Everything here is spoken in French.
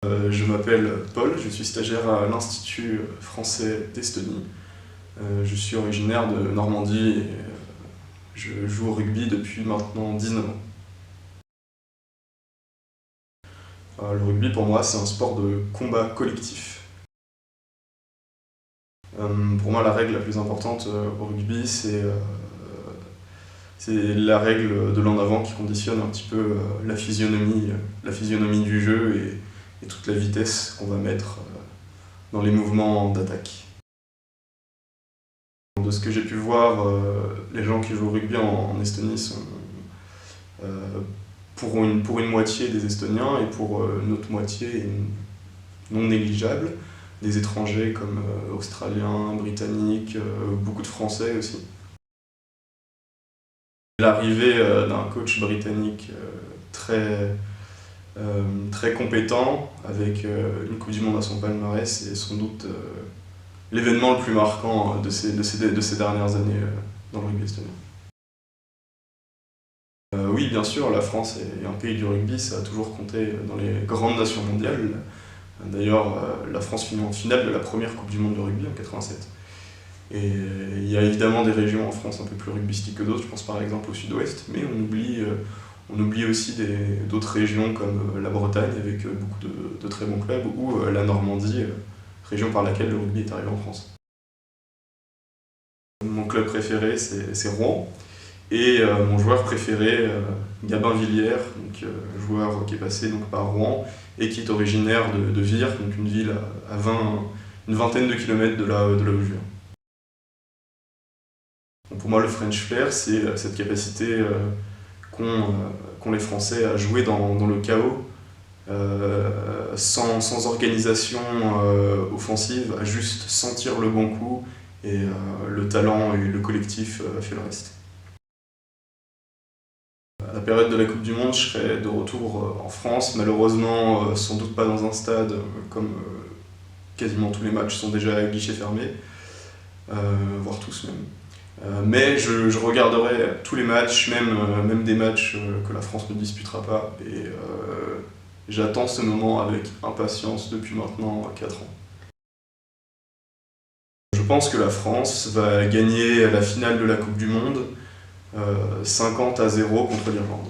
Je m'appelle Paul, je suis stagiaire à l'Institut français d'Estonie. Je suis originaire de Normandie et je joue au rugby depuis maintenant 19 ans. Le rugby pour moi c'est un sport de combat collectif. Pour moi la règle la plus importante au rugby c'est la règle de l'en avant qui conditionne un petit peu la physionomie du jeu et toute la vitesse qu'on va mettre dans les mouvements d'attaque. De ce que j'ai pu voir, les gens qui jouent au rugby en Estonie sont pour une moitié des Estoniens et pour une autre moitié non négligeable, des étrangers comme Australiens, Britanniques, beaucoup de Français aussi. L'arrivée d'un coach britannique très compétent, avec une Coupe du Monde à son palmarès, c'est sans doute l'événement le plus marquant de ces dernières années dans le rugby estonien. Oui, bien sûr, la France est un pays du rugby, ça a toujours compté dans les grandes nations mondiales. D'ailleurs, la France finit en finale de la première Coupe du Monde de rugby en 87. Et il y a évidemment des régions en France un peu plus rugbystiques que d'autres, je pense par exemple au sud-ouest, mais on oublie aussi d'autres régions comme la Bretagne avec beaucoup de très bons clubs, ou la Normandie, région par laquelle le rugby est arrivé en France. Mon club préféré c'est Rouen, et mon joueur préféré, Gabin Villière, donc, joueur qui est passé donc, par Rouen et qui est originaire de Vire, donc une ville à une vingtaine de kilomètres de là où je viens. Donc, pour moi le French Flair c'est cette capacité qu'ont les Français à jouer dans le chaos, sans organisation offensive, à juste sentir le bon coup, et le talent et le collectif fait le reste. À la période de la Coupe du Monde, je serai de retour en France, malheureusement sans doute pas dans un stade, comme quasiment tous les matchs sont déjà à guichet fermé, voire tous même. Mais je regarderai tous les matchs, même des matchs que la France ne disputera pas, et j'attends ce moment avec impatience depuis maintenant 4 ans. Je pense que la France va gagner la finale de la Coupe du Monde 50-0 contre l'Irlande.